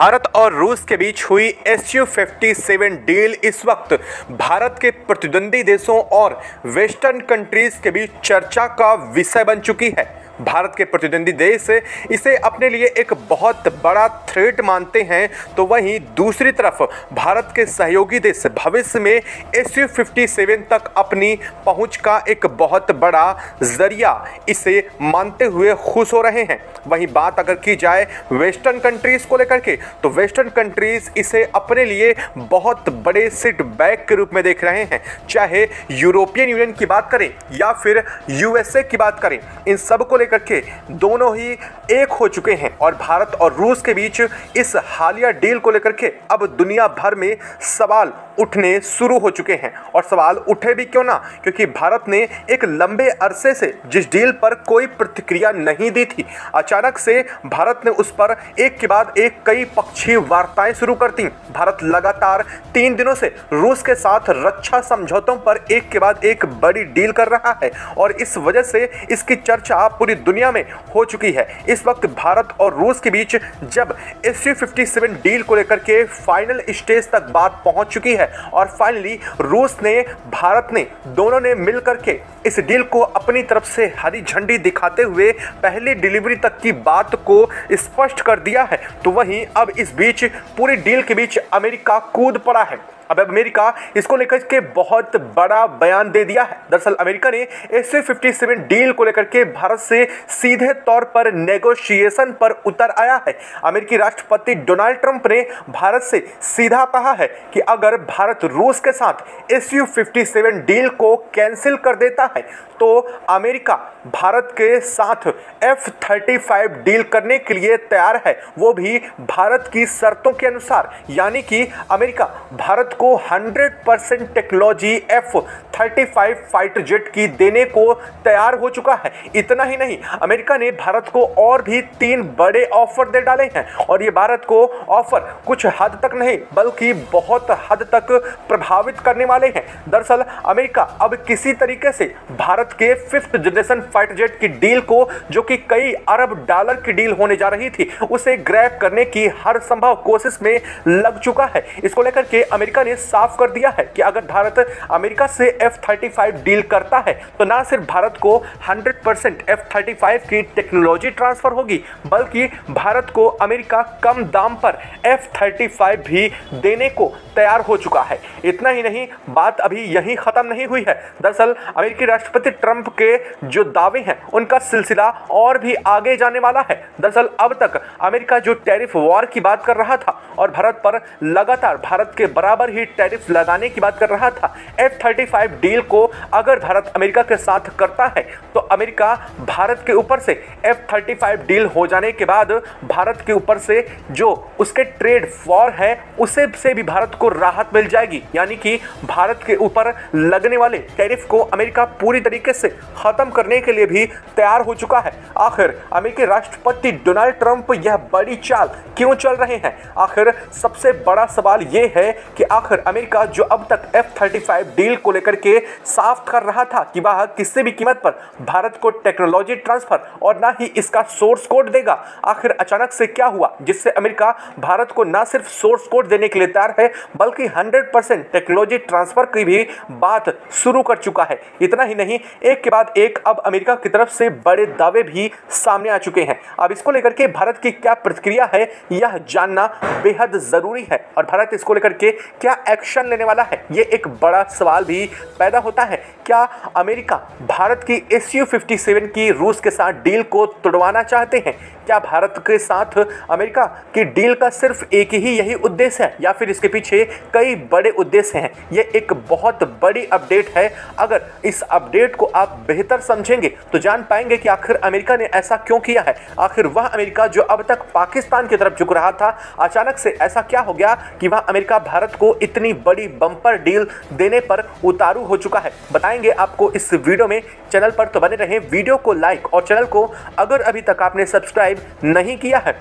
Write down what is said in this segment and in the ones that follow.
भारत और रूस के बीच हुई SU-57 डील इस वक्त भारत के प्रतिद्वंदी देशों और वेस्टर्न कंट्रीज के बीच चर्चा का विषय बन चुकी है। भारत के प्रतिद्वंदी देश इसे अपने लिए एक बहुत बड़ा थ्रेट मानते हैं, तो वहीं दूसरी तरफ भारत के सहयोगी देश भविष्य में SU-57 तक अपनी पहुंच का एक बहुत बड़ा जरिया इसे मानते हुए खुश हो रहे हैं। वहीं बात अगर की जाए वेस्टर्न कंट्रीज को लेकर के, तो वेस्टर्न कंट्रीज इसे अपने लिए बहुत बड़े सिट बैक के रूप में देख रहे हैं। चाहे यूरोपियन यूनियन की बात करें या फिर USA की बात करें, इन सब को लेकर के दोनों ही एक हो चुके हैं और भारत और रूस के बीच इस हालिया डील को लेकर के अब दुनिया भर में सवाल उठने शुरू हो चुके हैं। और सवाल उठे भी क्यों ना, क्योंकि भारत ने एक लंबे अरसे से जिस डील पर कोई प्रतिक्रिया नहीं दी थी, अचानक से भारत ने उस पर एक के बाद एक कई पक्षीय वार्ताएं शुरू कर दी। भारत लगातार 3 दिनों से रूस के साथ रक्षा समझौतों पर एक के बाद एक बड़ी डील कर रहा है और इस वजह से इसकी चर्चा पूरी दुनिया में हो चुकी है। इस वक्त भारत और रूस के बीच जब SU-57 डील को लेकर के फाइनल स्टेज तक बात पहुंच चुकी है और फाइनली रूस ने, भारत ने, दोनों ने मिलकर के इस डील को अपनी तरफ से हरी झंडी दिखाते हुए पहली डिलीवरी तक की बात को स्पष्ट कर दिया है, तो वहीं अब इस बीच पूरी डील के बीच अमेरिका कूद पड़ा है। अब अमेरिका इसको लेकर के बहुत बड़ा बयान दे दिया है। दरअसल अमेरिका ने SU-57 डील को लेकर के भारत से सीधे तौर पर नेगोशिएशन पर उतर आया है। अमेरिकी राष्ट्रपति डोनाल्ड ट्रंप ने भारत से सीधा कहा है कि अगर भारत रूस के साथ SU-57 डील को कैंसिल कर देता है तो अमेरिका भारत के साथ F-35 डील करने के लिए तैयार है, वो भी भारत की शर्तों के अनुसार। यानी कि अमेरिका भारत को 100% टेक्नोलॉजी F-35 फाइटर जेट की देने को तैयार हो चुका है। इतना ही नहीं, अमेरिका ने भारत को और भी 3 बड़े ऑफर दे डाले हैं और ये भारत को ऑफर कुछ हद तक नहीं बल्कि बहुत हद तक प्रभावित करने वाले हैं। दरअसल अमेरिका अब किसी तरीके से भारत के 5th जनरेशन फाइटर जेट की डील को, जो कि कई अरब डॉलर की डील होने जा रही थी, उसे ग्रैब करने की हर संभव कोशिश में लग चुका है। इसको लेकर के अमेरिका ने साफ कर दिया है कि अगर भारत अमेरिका से F-35 डील करता है तो ना सिर्फ भारत को 100% F-35 की टेक्नोलॉजी ट्रांसफर होगी, बल्कि भारत को अमेरिका कम दाम पर F-35 भी देने को तैयार हो चुका है। इतना ही नहीं, बात अभी यहीं खत्म नहीं हुई है। दरअसल अमेरिकी राष्ट्रपति ट्रंप के जो दावे हैं उनका सिलसिला और भी आगे जाने वाला है। दरअसल अब तक अमेरिका जो टैरिफ वॉर की बात कर रहा था और भारत पर लगातार भारत के बराबर ही टैरिफ लगाने की बात कर रहा था, F-35 डील को अगर भारत अमेरिका के साथ करता है तो अमेरिका भारत के ऊपर से F-35 डील हो जाने के बाद भारत के ऊपर से जो उसके ट्रेड वॉर है उसे से भी भारत को राहत मिल जाएगी। यानी कि भारत के ऊपर लगने वाले टैरिफ को अमेरिका पूरी तरीके से खत्म करने के लिए भी तैयार हो चुका है। आखिर अमेरिकी राष्ट्रपति डोनाल्ड ट्रंप यह बड़ी चाल क्यों चल रहे हैं? आखिर सबसे बड़ा सवाल यह है कि आखिर अमेरिका जो अब तक F-35 डील को लेकर के साफ कर रहा था कि वह किसी भी कीमत पर भारत को टेक्नोलॉजी ट्रांसफर और ना ही इसका सोर्स कोड देगा, आखिर अचानक से क्या हुआ जिससे अमेरिका भारत को ना सिर्फ सोर्स कोड देने के लिए तैयार है बल्कि 100% टेक्नोलॉजी ट्रांसफर की भी बात शुरू कर चुका है। इतना ही नहीं, एक के बाद एक अब अमेरिका की तरफ से बड़े दावे भी सामने आ चुके हैं। अब इसको लेकर के भारत की क्या प्रतिक्रिया है यह जानना बेहद जरूरी है और भारत इसको लेकर के क्या एक्शन लेने वाला है, ये एक बड़ा सवाल भी पैदा होता है। क्या अमेरिका भारत की SU-57 की रूस के साथ डील को तोड़वाना चाहते हैं? क्या भारत के साथ अमेरिका की डील का सिर्फ एक ही यही उद्देश्य है या फिर इसके पीछे कई बड़े उद्देश्य हैं? ये एक बहुत बड़ी अपडेट है। अगर इस अपडेट को आप बेहतर समझेंगे तो जान पाएंगे कि आखिर अमेरिका ने ऐसा क्यों किया है। आखिर वह अमेरिका जो अब तक पाकिस्तान की तरफ झुक रहा था, अचानक से ऐसा क्या हो गया कि वह अमेरिका भारत को इतनी बड़ी बम्पर डील देने पर उतारू हो चुका है? बताएंगे आपको इस वीडियो में। चैनल पर तो बने रहें, वीडियो को लाइक और चैनल को अगर अभी तक आपने सब्सक्राइब नहीं किया है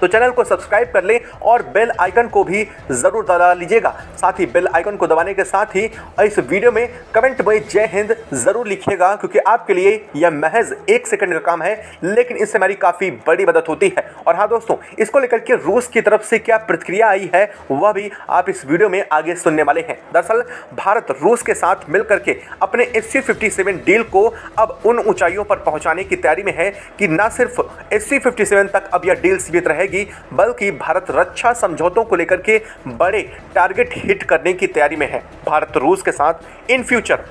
तो तो चैनल को सब्सक्राइब कर लें और बेल आइकन को भी जरूर दबा लीजिएगा। साथ ही बेल आइकन को दबाने के साथ ही इस वीडियो में कमेंट में जय हिंद जरूर लिखिएगा, क्योंकि आपके लिए यह महज 1 सेकंड का काम है, लेकिन इससे हमारी काफी बड़ी मदद होती है। और हाँ दोस्तों, इसको लेकर के रूस की तरफ से क्या प्रतिक्रिया आई है वह भी आप इस वीडियो में आगे सुनने वाले हैं। दरअसल भारत रूस के साथ मिलकर के अपने SU-57 डील को अब उन ऊंचाइयों पर पहुंचाने की तैयारी में है कि न सिर्फ SU-57 तक अब यह डील सीमित रहेगी, बल्कि भारत रक्षा समझौतों को लेकर के बड़े टारगेट हिट करने की तैयारी में है। भारत रूस के साथ इन फ्यूचर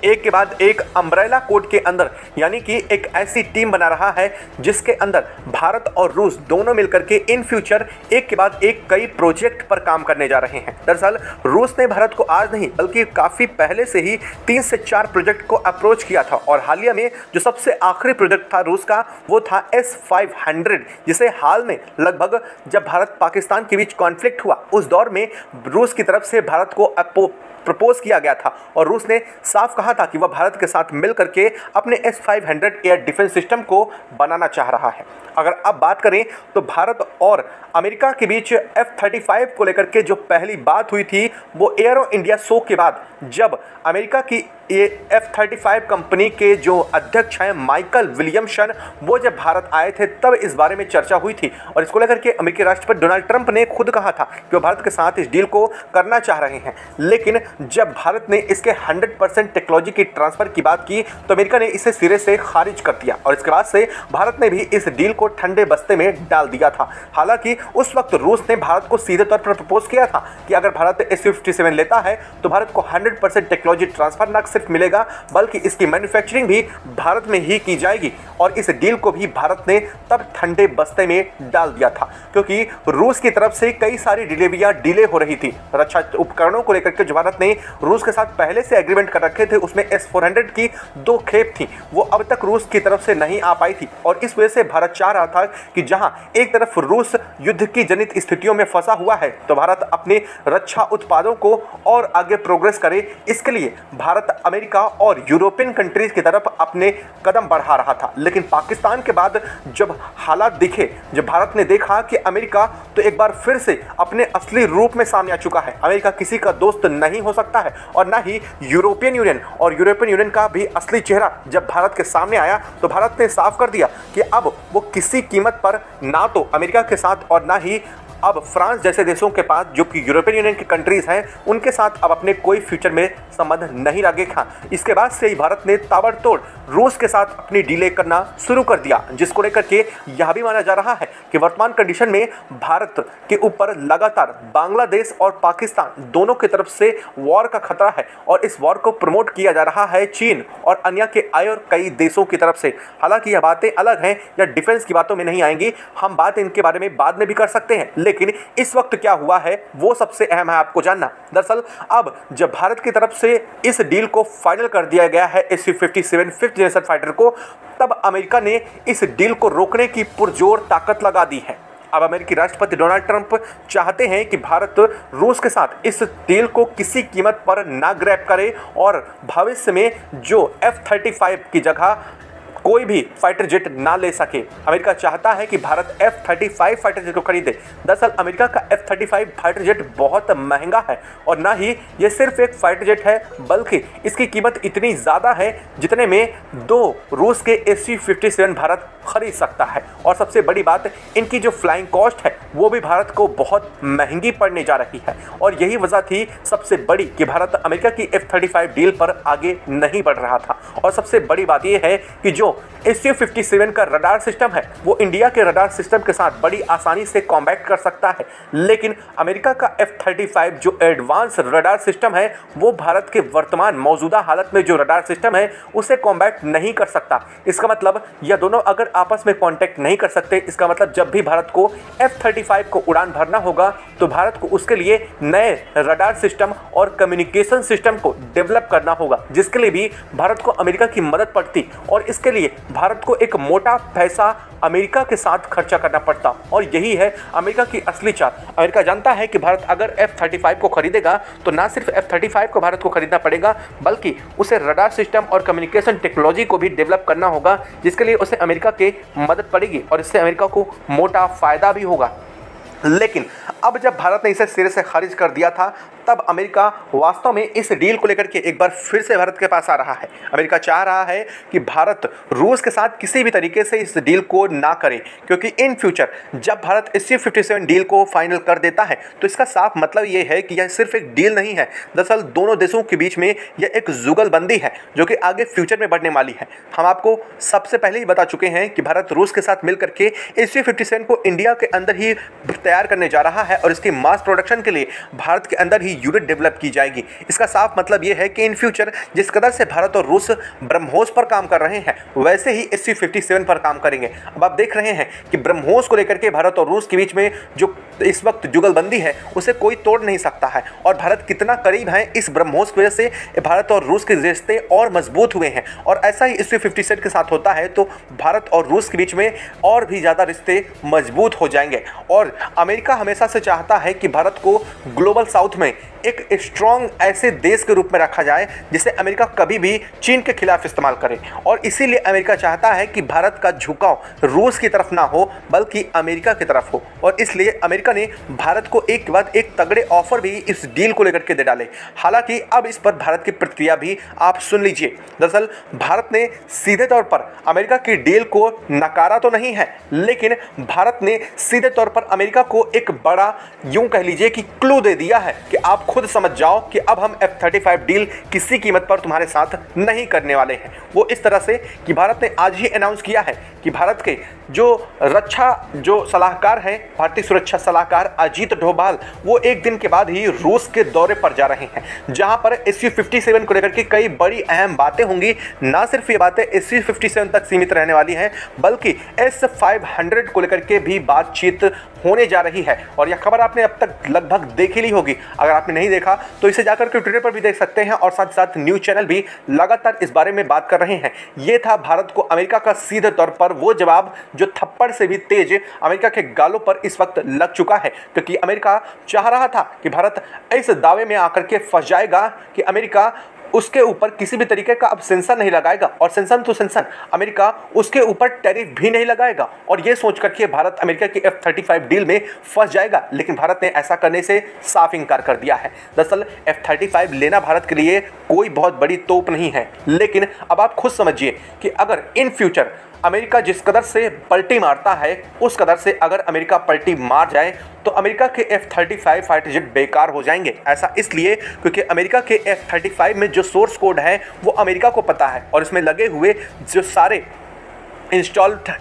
एक के बाद एक अम्ब्रेला कोड के अंदर, यानी कि एक ऐसी टीम बना रहा है जिसके अंदर भारत और रूस दोनों मिलकर के इन फ्यूचर एक के बाद एक कई प्रोजेक्ट पर काम करने जा रहे हैं। दरअसल रूस ने भारत को आज नहीं बल्कि काफ़ी पहले से ही 3 से 4 प्रोजेक्ट को अप्रोच किया था, और हालिया में जो सबसे आखिरी प्रोजेक्ट था रूस का वो था S-500, जिसे हाल में लगभग जब भारत पाकिस्तान के बीच कॉन्फ्लिक्ट हुआ उस दौर में रूस की तरफ से भारत को प्रपोज किया गया था, और रूस ने साफ कहा था कि वह भारत के साथ मिल करके अपने S-500 एयर डिफेंस सिस्टम को बनाना चाह रहा है। अगर अब बात करें तो भारत और अमेरिका के बीच F-35 को लेकर के जो पहली बात हुई थी वो एयरो इंडिया शो के बाद, जब अमेरिका की ये F-35 कंपनी के जो अध्यक्ष हैं माइकल विलियमसन, वो जब भारत आए थे तब इस बारे में चर्चा हुई थी। और इसको लेकर के अमेरिकी राष्ट्रपति डोनाल्ड ट्रंप ने खुद कहा था कि वो भारत के साथ इस डील को करना चाह रहे हैं, लेकिन जब भारत ने इसके 100% टेक्नोलॉजी की ट्रांसफ़र की बात की तो अमेरिका ने इसे सिरे से खारिज कर दिया, और इसके बाद से भारत ने भी इस डील को ठंडे बस्ते में डाल दिया था। हालांकि उस वक्त रूस ने भारत को सीधे तौर पर प्रपोज किया था कि अगर भारत SU-57 लेता है तो भारत को 100% टेक्नोलॉजी ट्रांसफर न सिर्फ मिलेगा बल्कि इसकी मैन्युफैक्चरिंग भी भारत में ही की जाएगी। और इस डील को भी भारत ने तब ठंडे बस्ते में डाल दिया था, क्योंकि रूस की तरफ से कई सारी डिलीवरियां डिले हो रही थी। रक्षा उपकरणों को लेकर के जो भारत ने रूस के साथ पहले से एग्रीमेंट कर रखे थे उसमें S-400 की 2 खेप थी, वो अब तक रूस की तरफ से नहीं आ पाई थी, और इस वजह से भारत चाह रहा था कि जहां एक तरफ रूस युद्ध की जनित स्थितियों में फंसा हुआ है तो भारत अपने रक्षा उत्पादों को और आगे प्रोग्रेस करे। इसके लिए भारत अमेरिका और यूरोपियन कंट्रीज की तरफ अपने कदम बढ़ा रहा था। लेकिन पाकिस्तान के बाद जब हालात दिखे, जब भारत ने देखा कि अमेरिका तो एक बार फिर से अपने असली रूप में सामने आ चुका है, अमेरिका किसी का दोस्त नहीं हो सकता है, और ना ही यूरोपियन यूनियन का भी असली चेहरा जब भारत के सामने आया तो भारत ने साफ कर दिया कि अब वो किसी कीमत पर ना तो अमेरिका के साथ और ना ही अब फ्रांस जैसे देशों के पास जो कि यूरोपियन यूनियन की कंट्रीज हैं उनके साथ अब अपने कोई फ्यूचर में संबंध नहीं रखेगा। इसके बाद से ही भारत ने ताबड़तोड़ रूस के साथ अपनी डीले करना शुरू कर दिया, जिसको लेकर के यह भी माना जा रहा है कि वर्तमान कंडीशन में भारत के ऊपर लगातार बांग्लादेश और पाकिस्तान दोनों की तरफ से वॉर का खतरा है, और इस वॉर को प्रमोट किया जा रहा है चीन और अन्य के आए और कई देशों की तरफ से। हालांकि यह बातें अलग हैं या डिफेंस की बातों में नहीं आएंगी, हम बात इनके बारे में बाद में भी कर सकते हैं, लेकिन इस वक्त क्या हुआ है वो सबसे अहम है आपको जानना। दरअसल अब जब भारत की तरफ से इस डील को फाइनल कर दिया गया है SU-57 5th जनरेशन फाइटर को, तब अमेरिका ने इस डील को रोकने की पुरजोर ताकत लगा दी है। अब अमेरिकी राष्ट्रपति डोनाल्ड ट्रंप चाहते हैं कि भारत रूस के साथ इस डील को किसी कीमत पर ना ग्रैब करे, और भविष्य में जो F-35 की जगह कोई भी फाइटर जेट ना ले सके। अमेरिका चाहता है कि भारत F-35 फाइटर जेट को खरीदे। दरअसल अमेरिका का F-35 फाइटर जेट बहुत महंगा है, और ना ही ये सिर्फ एक फाइटर जेट है बल्कि इसकी कीमत इतनी ज़्यादा है जितने में 2 रूस के SU-57 भारत खरीद सकता है। और सबसे बड़ी बात, इनकी जो फ्लाइंग कॉस्ट है वो भी भारत को बहुत महंगी पड़ने जा रही है, और यही वजह थी सबसे बड़ी कि भारत अमेरिका की F-35 डील पर आगे नहीं बढ़ रहा था। और सबसे बड़ी बात यह है कि जो SU-57 का रडार सिस्टम है वो इंडिया के रडार सिस्टम के साथ बड़ी आसानी से कॉम्बैट कर सकता है, लेकिन अमेरिका का F-35 जो एडवांस रडार सिस्टम है वो भारत के वर्तमान मौजूदा हालत में जो रडार सिस्टम है उसे कॉम्बैट नहीं कर सकता। इसका मतलब यह दोनों अगर आपस में कॉन्टैक्ट नहीं कर सकते, इसका मतलब जब भी भारत को F-35 को उड़ान भरना होगा तो भारत को उसके लिए नए रडार सिस्टम और कम्युनिकेशन सिस्टम को डेवलप करना होगा, जिसके लिए भी भारत को अमेरिका की मदद पड़ती, और इसके लिए भारत को एक मोटा पैसा अमेरिका के साथ खर्चा करना पड़ता। और यही है अमेरिका की असली चाल। अमेरिका जानता है कि भारत अगर F-35 को खरीदेगा तो ना सिर्फ F-35 को भारत को खरीदना पड़ेगा, बल्कि उसे रडार सिस्टम और कम्युनिकेशन टेक्नोलॉजी को भी डेवलप करना होगा, जिसके लिए उसे अमेरिका की मदद पड़ेगी और इससे अमेरिका को मोटा फायदा भी होगा। लेकिन अब जब भारत ने इसे सिरे से खारिज कर दिया था, तब अमेरिका वास्तव में इस डील को लेकर के एक बार फिर से भारत के पास आ रहा है। अमेरिका चाह रहा है कि भारत रूस के साथ किसी भी तरीके से इस डील को ना करे, क्योंकि इन फ्यूचर जब भारत SU-57 डील को फाइनल कर देता है तो इसका साफ मतलब ये है कि यह सिर्फ एक डील नहीं है, दरअसल दोनों देशों के बीच में यह एक जुगलबंदी है जो कि आगे फ्यूचर में बढ़ने वाली है। हम आपको सबसे पहले ही बता चुके हैं कि भारत रूस के साथ मिलकर के SU-57 को इंडिया के अंदर ही तैयार करने जा रहा है और इसकी मास प्रोडक्शन के लिए भारत के अंदर ही यूनिट डेवलप की जाएगी। इसका साफ मतलब यह है कि इन फ्यूचर जिस कदर से भारत और रूस ब्रह्मोस पर काम कर रहे हैं, वैसे ही SU-57 पर काम करेंगे। अब आप देख रहे हैं कि ब्रह्मोस को लेकर के भारत और रूस के बीच में जो इस वक्त जुगलबंदी है उसे कोई तोड़ नहीं सकता है, और भारत कितना करीब है इस ब्रह्मोस की वजह से भारत और रूस के रिश्ते और मजबूत हुए हैं। और ऐसा ही SU-57 के साथ होता है तो भारत और रूस के बीच में और भी ज़्यादा रिश्ते मजबूत हो जाएंगे। और अमेरिका हमेशा से चाहता है कि भारत को ग्लोबल साउथ में एक स्ट्रॉन्ग ऐसे देश के रूप में रखा जाए जिसे अमेरिका कभी भी चीन के खिलाफ इस्तेमाल करे, और इसीलिए अमेरिका चाहता है कि भारत का झुकाव रूस की तरफ ना हो बल्कि अमेरिका की तरफ हो। और इसलिए अमेरिका ने भारत को एक के बाद एक तगड़े ऑफर भी इस डील को लेकर के दे डाले। हालांकि अब इस पर भारत की प्रतिक्रिया भी आप सुन लीजिए। दरअसल भारत ने सीधे तौर पर अमेरिका की डील को नकारा तो नहीं है, लेकिन भारत ने सीधे तौर पर अमेरिका को एक बड़ा यूं कह लीजिए कि क्लू दे दिया है कि आप खुद समझ जाओ कि अब हम F-35 डील किसी कीमत पर तुम्हारे साथ नहीं करने वाले हैं। वो इस तरह से कि भारत ने आज ही अनाउंस किया है कि भारत के जो रक्षा सलाहकार हैं, भारतीय सुरक्षा सलाहकार अजीत डोभाल, वो एक दिन के बाद ही रूस के दौरे पर जा रहे हैं, जहां पर SU-57 को लेकर के कई बड़ी अहम बातें होंगी। ना सिर्फ ये बातें SU-57 तक सीमित रहने वाली हैं, बल्कि S-500 को लेकर के भी बातचीत होने जा रही है। और यह खबर आपने अब तक लगभग देख ही ली होगी। अगर आपने नहीं देखा तो इसे जाकर के ट्विटर पर भी देख सकते हैं, और साथ साथ न्यूज़ चैनल भी लगातार इस बारे में बात कर रहे हैं। ये था भारत को अमेरिका का सीधे तौर पर वो जवाब जो थप्पड़ से भी तेज अमेरिका के गालों पर इस वक्त लग चुका है, क्योंकि अमेरिका चाह रहा था कि भारत इस दावे में आकर के फंस जाएगा कि अमेरिका उसके ऊपर किसी भी तरीके का अब सेंसर नहीं लगाएगा, और सेंसन तो सेंसन अमेरिका उसके ऊपर टैरिफ भी नहीं लगाएगा, और ये सोच करके भारत अमेरिका की F-35 डील में फंस जाएगा। लेकिन भारत ने ऐसा करने से साफ इनकार कर दिया है। दरअसल F-35 लेना भारत के लिए कोई बहुत बड़ी तोप नहीं है, लेकिन अब आप खुद समझिए कि अगर इन फ्यूचर अमेरिका जिस कदर से पलटी मारता है, उस कदर से अगर अमेरिका पलटी मार जाए तो अमेरिका के F-35 फाइटर जेट बेकार हो जाएंगे। ऐसा इसलिए क्योंकि अमेरिका के F-35 में जो सोर्स कोड है वो अमेरिका को पता है, और इसमें लगे हुए जो सारे इंस्टॉल्ड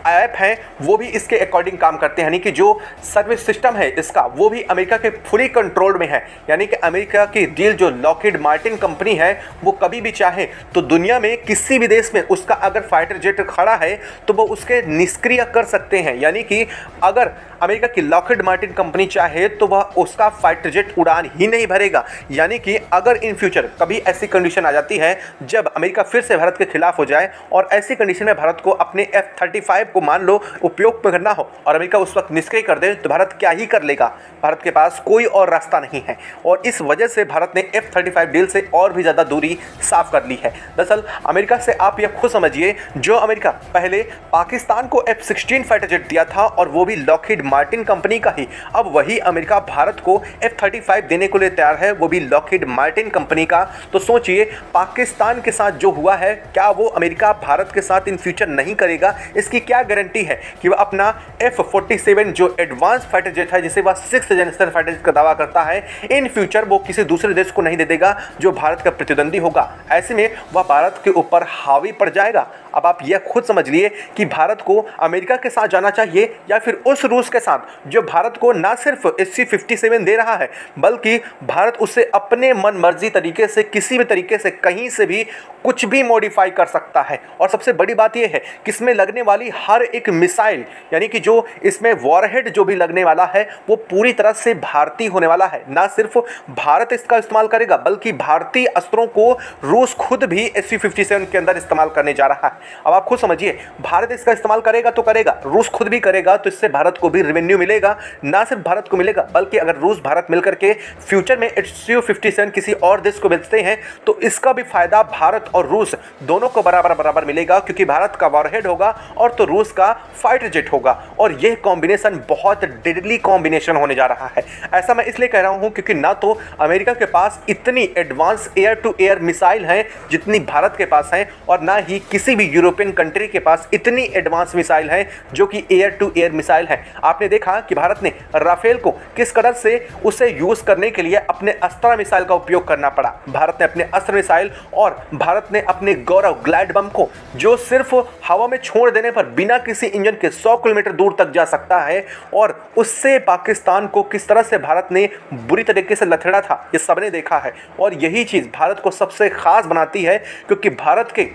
ऐप हैं वो भी इसके अकॉर्डिंग काम करते हैं, यानी कि जो सर्विस सिस्टम है इसका वो भी अमेरिका के फुली कंट्रोल्ड में है। यानी कि अमेरिका की डील जो लॉकहीड मार्टिन कंपनी है वो कभी भी चाहे तो दुनिया में किसी भी देश में उसका अगर फाइटर जेट खड़ा है तो वो उसके निष्क्रिय कर सकते हैं। यानी कि अगर अमेरिका की लॉकहीड मार्टिन कंपनी चाहे तो वह उसका फाइटर जेट उड़ान ही नहीं भरेगा। यानी कि अगर इन फ्यूचर कभी ऐसी कंडीशन आ जाती है जब अमेरिका फिर से भारत के खिलाफ हो जाए, और ऐसी कंडीशन में भारत को अपने F-35 को मान लो उपयोग करना हो और अमेरिका उस वक्त निष्क्रिय कर दे, तो भारत क्या ही कर लेगा। भारत के पास कोई और रास्ता नहीं है, और इस वजह से भारत ने F-35 डील से और भी ज़्यादा दूरी साफ कर ली है। दरअसल अमेरिका से आप यह खुद समझिए, जो अमेरिका पहले पाकिस्तान को F-16 फाइटर जेट दिया था और वो भी लॉकहीड मार्टिन कंपनी का ही, अब वही अमेरिका भारत को F-35 देने को लिए तैयार है, वो भी लॉकहीड मार्टिन कंपनी का। तो सोचिए पाकिस्तान के साथ जो हुआ है, क्या वो अमेरिका भारत के साथ इन फ्यूचर नहीं करेगा? इसकी क्या गारंटी है कि वह अपना F-47 जो एडवांस फाइटर जेट है, जिसे वह 6th जनरेशन फाइटर जेट का दावा करता है, इन फ्यूचर वो किसी दूसरे देश को नहीं दे देगा जो भारत का प्रतिद्वंदी होगा। ऐसे में वह भारत के ऊपर हावी पड़ जाएगा। अब आप यह खुद समझ लिए कि भारत को अमेरिका के साथ जाना चाहिए या फिर उस रूस के साथ जो भारत को ना सिर्फ SU-57 दे रहा है, बल्कि भारत उसे अपने मन मर्जी तरीके से किसी भी तरीके से कहीं से भी कुछ भी मॉडिफाई कर सकता है। और सबसे बड़ी बात यह है कि इसमें लगने वाली हर एक मिसाइल यानी कि जो इसमें वॉरहेड जो भी लगने वाला है वो पूरी तरह से भारतीय होने वाला है। ना सिर्फ भारत इसका इस्तेमाल करेगा बल्कि भारतीय अस्त्रों को रूस खुद भी Su-57 के अंदर इस्तेमाल करने जा रहा है। अब आप खुद समझिए, भारत इसका इस्तेमाल करेगा तो करेगा, रूस खुद भी करेगा, तो इससे भारत को भी रेवेन्यू मिलेगा। ना सिर्फ भारत को मिलेगा बल्कि अगर रूस भारत मिलकर के फ्यूचर में Su-57 किसी और देश को बेचते हैं तो इसका भी फायदा भारत और रूस दोनों को बराबर बराबर मिलेगा, क्योंकि भारत का वॉरहेड होगा और तो रूस का फाइटर जेट होगा। और यह कॉम्बिनेशन बहुत डेडली कॉम्बिनेशन होने जा रहा है। ऐसा मैं इसलिए कह रहा हूं क्योंकि ना तो अमेरिका के पास इतनी advance air to air missile हैं जितनी भारत के पास हैं, और ना ही किसी भी यूरोपियन कंट्री के पास इतनी एडवांस मिसाइल हैं जो कि एयर टू एयर मिसाइल है। आपने देखा कि भारत ने राफेल को किस कदर से उसे यूज करने के लिए अपने अस्त्र मिसाइल का उपयोग करना पड़ा। भारत ने अपने अस्त्र मिसाइल और भारत ने अपने गौरव ग्लाइड बम को, जो सिर्फ हवा में छोड़ देने पर बिना किसी इंजन के 100 किलोमीटर दूर तक जा सकता है, और उससे पाकिस्तान को किस तरह से भारत ने बुरी तरीके से लथड़ा था, ये सबने देखा है। और यही चीज भारत को सबसे खास बनाती है, क्योंकि भारत के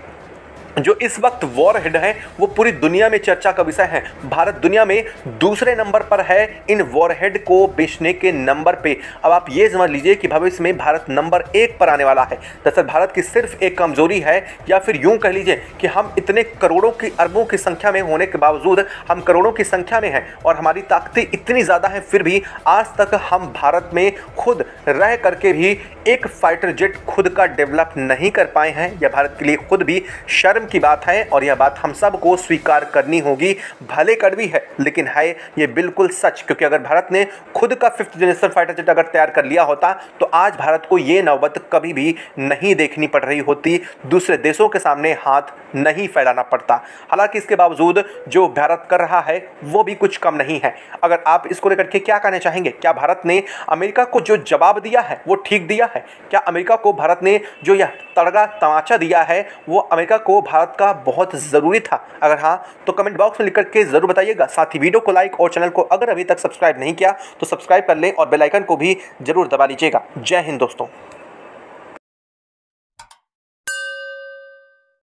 जो इस वक्त वॉरहेड है वो पूरी दुनिया में चर्चा का विषय है। भारत दुनिया में दूसरे नंबर पर है इन वॉरहेड को बेचने के नंबर पे। अब आप ये समझ लीजिए कि भविष्य में भारत नंबर 1 पर आने वाला है। दरअसल भारत की सिर्फ एक कमजोरी है, या फिर यूं कह लीजिए कि हम इतने करोड़ों की अरबों की संख्या में होने के बावजूद हम करोड़ों की संख्या में हैं और हमारी ताकतें इतनी ज़्यादा हैं, फिर भी आज तक हम भारत में खुद रह करके भी एक फाइटर जेट खुद का डेवलप नहीं कर पाए हैं। यह भारत के लिए खुद भी शर्म की बात है, और यह बात हम सबको स्वीकार करनी होगी। भले कड़वी है लेकिन है ये बिल्कुल सच, क्योंकि अगर भारत ने खुद का 5th जनरेशन फाइटर जेट अगर तैयार कर लिया होता तो आज भारत को ये नौबत कभी भी नहीं देखनी पड़ रही होती, दूसरे देशों के सामने हाथ नहीं फैलाना पड़ता। हालांकि इसके बावजूद जो भारत कर रहा है वो भी कुछ कम नहीं है। अगर आप इसको लेकर के क्या कहना चाहेंगे? क्या भारत ने अमेरिका को जो जवाब दिया है वो ठीक दिया है? क्या अमेरिका को भारत ने जो यह तड़का तमाचा दिया है वो अमेरिका को भारत का बहुत ज़रूरी था? अगर हाँ तो कमेंट बॉक्स में लिख करके ज़रूर बताइएगा। साथ ही वीडियो को लाइक और चैनल को अगर अभी तक सब्सक्राइब नहीं किया तो सब्सक्राइब कर लें और बेल आइकन को भी ज़रूर दबा लीजिएगा। जय हिंद दोस्तों।